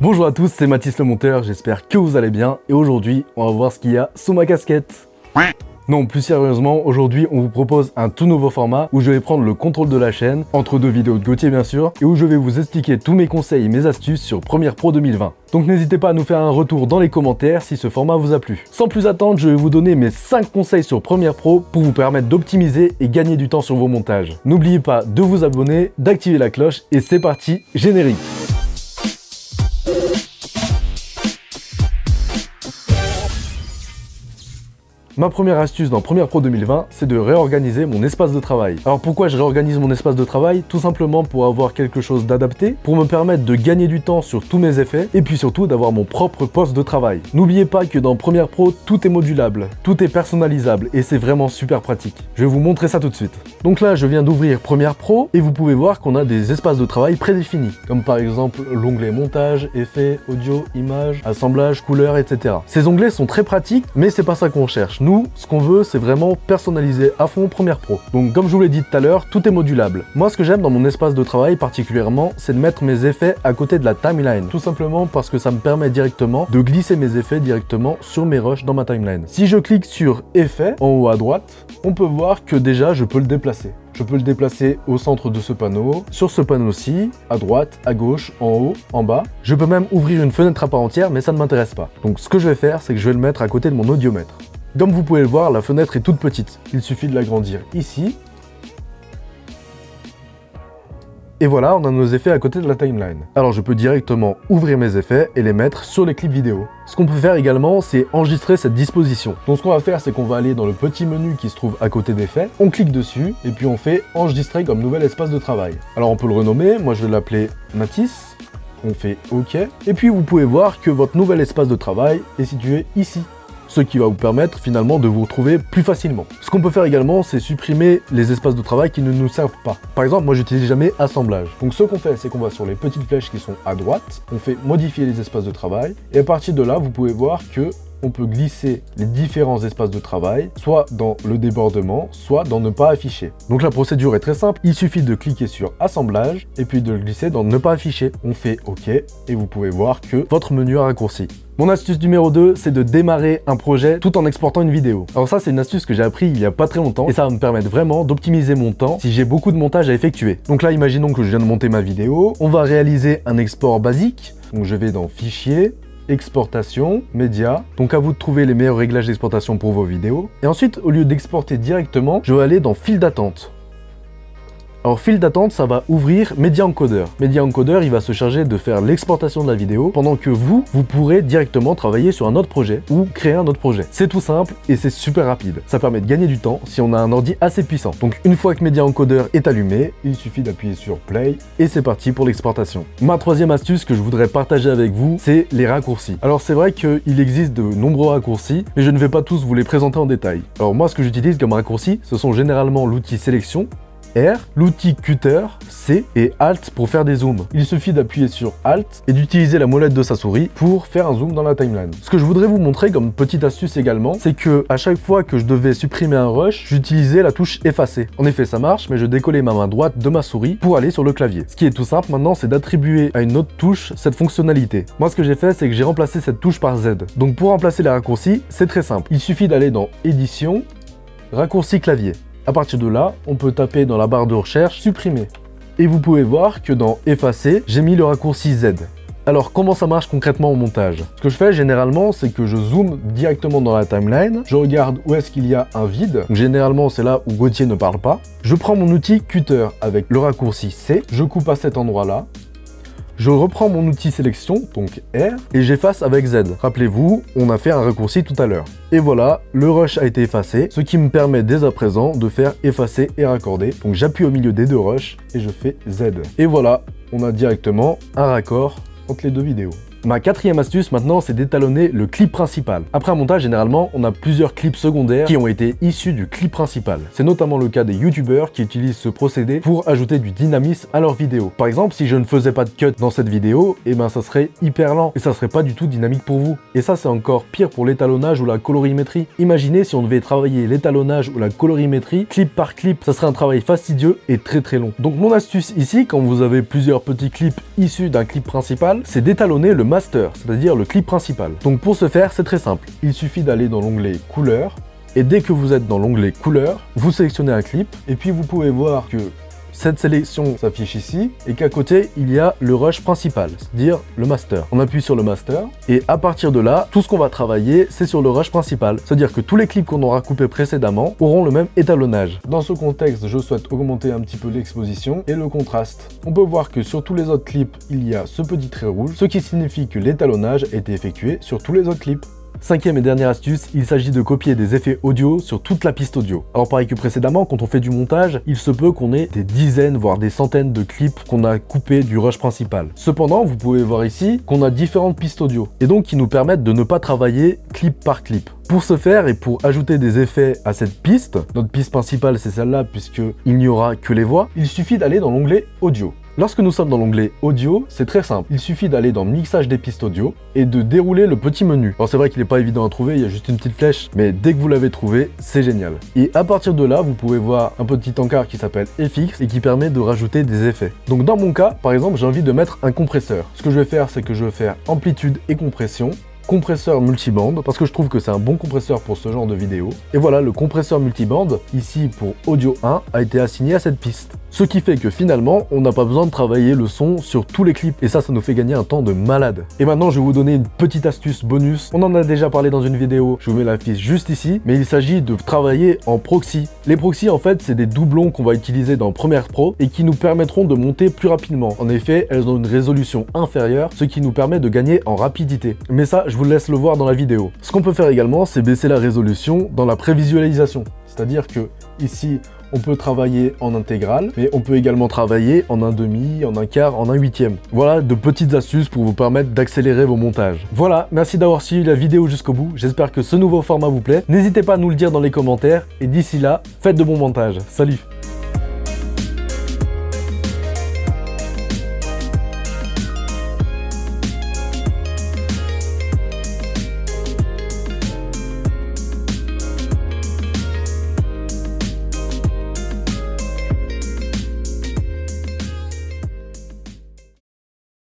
Bonjour à tous, c'est Mathis le monteur, j'espère que vous allez bien et aujourd'hui on va voir ce qu'il y a sous ma casquette. Non, plus sérieusement, aujourd'hui on vous propose un tout nouveau format où je vais prendre le contrôle de la chaîne, entre deux vidéos de Gauthier bien sûr, et où je vais vous expliquer tous mes conseils et mes astuces sur Premiere Pro 2020. Donc n'hésitez pas à nous faire un retour dans les commentaires si ce format vous a plu. Sans plus attendre, je vais vous donner mes 5 conseils sur Premiere Pro pour vous permettre d'optimiser et gagner du temps sur vos montages. N'oubliez pas de vous abonner, d'activer la cloche et c'est parti, générique. Ma première astuce dans Premiere Pro 2020, c'est de réorganiser mon espace de travail. Alors pourquoi je réorganise mon espace de travail? Tout simplement pour avoir quelque chose d'adapté, pour me permettre de gagner du temps sur tous mes effets, et puis surtout d'avoir mon propre poste de travail. N'oubliez pas que dans Premiere Pro, tout est modulable, tout est personnalisable, et c'est vraiment super pratique. Je vais vous montrer ça tout de suite. Donc là, je viens d'ouvrir Premiere Pro, et vous pouvez voir qu'on a des espaces de travail prédéfinis, comme par exemple l'onglet montage, effets, audio, images, assemblage, couleurs, etc. Ces onglets sont très pratiques, mais c'est pas ça qu'on cherche. Nous, ce qu'on veut, c'est vraiment personnaliser à fond Premiere Pro. Donc comme je vous l'ai dit tout à l'heure, tout est modulable. Moi, ce que j'aime dans mon espace de travail particulièrement, c'est de mettre mes effets à côté de la timeline. Tout simplement parce que ça me permet directement de glisser mes effets directement sur mes rushs dans ma timeline. Si je clique sur effets en haut à droite, on peut voir que déjà je peux le déplacer. Je peux le déplacer au centre de ce panneau, sur ce panneau-ci, à droite, à gauche, en haut, en bas. Je peux même ouvrir une fenêtre à part entière, mais ça ne m'intéresse pas. Donc ce que je vais faire, c'est que je vais le mettre à côté de mon audiomètre. Comme vous pouvez le voir, la fenêtre est toute petite. Il suffit de l'agrandir ici. Et voilà, on a nos effets à côté de la timeline. Alors je peux directement ouvrir mes effets et les mettre sur les clips vidéo. Ce qu'on peut faire également, c'est enregistrer cette disposition. Donc ce qu'on va faire, c'est qu'on va aller dans le petit menu qui se trouve à côté d'effets. On clique dessus et puis on fait enregistrer comme nouvel espace de travail. Alors on peut le renommer, moi je vais l'appeler Mathis. On fait OK. Et puis vous pouvez voir que votre nouvel espace de travail est situé ici. Ce qui va vous permettre finalement de vous retrouver plus facilement. Ce qu'on peut faire également, c'est supprimer les espaces de travail qui ne nous servent pas. Par exemple, moi j'utilise jamais assemblage. Donc ce qu'on fait, c'est qu'on va sur les petites flèches qui sont à droite, on fait modifier les espaces de travail, et à partir de là, vous pouvez voir que on peut glisser les différents espaces de travail, soit dans le débordement, soit dans ne pas afficher. Donc la procédure est très simple, il suffit de cliquer sur assemblage et puis de le glisser dans ne pas afficher. On fait OK et vous pouvez voir que votre menu a raccourci. Mon astuce numéro 2, c'est de démarrer un projet tout en exportant une vidéo. Alors ça, c'est une astuce que j'ai appris il y a pas très longtemps et ça va me permettre vraiment d'optimiser mon temps si j'ai beaucoup de montage à effectuer. Donc là, imaginons que je viens de monter ma vidéo, on va réaliser un export basique. Donc je vais dans Fichier, Exportation, Médias. Donc à vous de trouver les meilleurs réglages d'exportation pour vos vidéos. Et ensuite, au lieu d'exporter directement, je vais aller dans File d'attente. Alors file d'attente, ça va ouvrir Media Encoder. Media Encoder, il va se charger de faire l'exportation de la vidéo pendant que vous pourrez directement travailler sur un autre projet ou créer un autre projet. C'est tout simple et c'est super rapide. Ça permet de gagner du temps si on a un ordi assez puissant. Donc une fois que Media Encoder est allumé, il suffit d'appuyer sur Play et c'est parti pour l'exportation. Ma troisième astuce que je voudrais partager avec vous, c'est les raccourcis. Alors c'est vrai qu'il existe de nombreux raccourcis, mais je ne vais pas tous vous les présenter en détail. Alors moi, ce que j'utilise comme raccourci, ce sont généralement l'outil sélection, R, l'outil Cutter, C et Alt pour faire des zooms. Il suffit d'appuyer sur Alt et d'utiliser la molette de sa souris pour faire un zoom dans la timeline. Ce que je voudrais vous montrer comme petite astuce également, c'est que à chaque fois que je devais supprimer un rush, j'utilisais la touche effacer. En effet, ça marche, mais je décollais ma main droite de ma souris pour aller sur le clavier. Ce qui est tout simple maintenant, c'est d'attribuer à une autre touche cette fonctionnalité. Moi, ce que j'ai fait, c'est que j'ai remplacé cette touche par Z. Donc pour remplacer les raccourcis, c'est très simple. Il suffit d'aller dans Édition, Raccourci clavier. À partir de là, on peut taper dans la barre de recherche « Supprimer ». Et vous pouvez voir que dans « Effacer », j'ai mis le raccourci Z. Alors, comment ça marche concrètement au montage? Ce que je fais généralement, c'est que je zoome directement dans la timeline, je regarde où est-ce qu'il y a un vide, donc généralement c'est là où Gauthier ne parle pas. Je prends mon outil Cutter avec le raccourci C, je coupe à cet endroit-là. Je reprends mon outil sélection, donc R, et j'efface avec Z. Rappelez-vous, on a fait un raccourci tout à l'heure. Et voilà, le rush a été effacé, ce qui me permet dès à présent de faire effacer et raccorder. Donc j'appuie au milieu des deux rushs et je fais Z. Et voilà, on a directement un raccord entre les deux vidéos. Ma quatrième astuce maintenant, c'est d'étalonner le clip principal. Après un montage, généralement, on a plusieurs clips secondaires qui ont été issus du clip principal. C'est notamment le cas des youtubeurs qui utilisent ce procédé pour ajouter du dynamisme à leurs vidéos. Par exemple, si je ne faisais pas de cut dans cette vidéo, et ben ça serait hyper lent et ça serait pas du tout dynamique pour vous. Et ça, c'est encore pire pour l'étalonnage ou la colorimétrie. Imaginez si on devait travailler l'étalonnage ou la colorimétrie clip par clip, ça serait un travail fastidieux et très long. Donc mon astuce ici, quand vous avez plusieurs petits clips issus d'un clip principal, c'est d'étalonner le master, c'est-à-dire le clip principal. Donc pour ce faire, c'est très simple. Il suffit d'aller dans l'onglet couleurs, et dès que vous êtes dans l'onglet couleurs, vous sélectionnez un clip, et puis vous pouvez voir que cette sélection s'affiche ici et qu'à côté il y a le rush principal, c'est-à-dire le master. On appuie sur le master et à partir de là, tout ce qu'on va travailler, c'est sur le rush principal. C'est-à-dire que tous les clips qu'on aura coupés précédemment auront le même étalonnage. Dans ce contexte, je souhaite augmenter un petit peu l'exposition et le contraste. On peut voir que sur tous les autres clips, il y a ce petit trait rouge, ce qui signifie que l'étalonnage a été effectué sur tous les autres clips. Cinquième et dernière astuce, il s'agit de copier des effets audio sur toute la piste audio. Alors pareil que précédemment, quand on fait du montage, il se peut qu'on ait des dizaines voire des centaines de clips qu'on a coupés du rush principal. Cependant, vous pouvez voir ici qu'on a différentes pistes audio et donc qui nous permettent de ne pas travailler clip par clip. Pour ce faire et pour ajouter des effets à cette piste, notre piste principale c'est celle-là puisqu'il n'y aura que les voix, il suffit d'aller dans l'onglet audio. Lorsque nous sommes dans l'onglet audio, c'est très simple. Il suffit d'aller dans mixage des pistes audio et de dérouler le petit menu. Alors c'est vrai qu'il n'est pas évident à trouver, il y a juste une petite flèche, mais dès que vous l'avez trouvé, c'est génial. Et à partir de là, vous pouvez voir un petit encart qui s'appelle FX et qui permet de rajouter des effets. Donc dans mon cas, par exemple, j'ai envie de mettre un compresseur. Ce que je vais faire, c'est que je vais faire amplitude et compression. Compresseur multibande, parce que je trouve que c'est un bon compresseur pour ce genre de vidéo. Et voilà, le compresseur multibande, ici pour audio 1, a été assigné à cette piste. Ce qui fait que finalement, on n'a pas besoin de travailler le son sur tous les clips. Et ça nous fait gagner un temps de malade. Et maintenant, je vais vous donner une petite astuce bonus. On en a déjà parlé dans une vidéo, je vous mets la fiche juste ici. Mais il s'agit de travailler en proxy. Les proxys, en fait, c'est des doublons qu'on va utiliser dans Premiere Pro et qui nous permettront de monter plus rapidement. En effet, elles ont une résolution inférieure, ce qui nous permet de gagner en rapidité. Mais ça, je vous laisse le voir dans la vidéo. Ce qu'on peut faire également, c'est baisser la résolution dans la prévisualisation. C'est-à-dire que ici, on peut travailler en intégrale, mais on peut également travailler en un demi, en un quart, en un huitième. Voilà de petites astuces pour vous permettre d'accélérer vos montages. Voilà, merci d'avoir suivi la vidéo jusqu'au bout. J'espère que ce nouveau format vous plaît. N'hésitez pas à nous le dire dans les commentaires. Et d'ici là, faites de bons montages. Salut!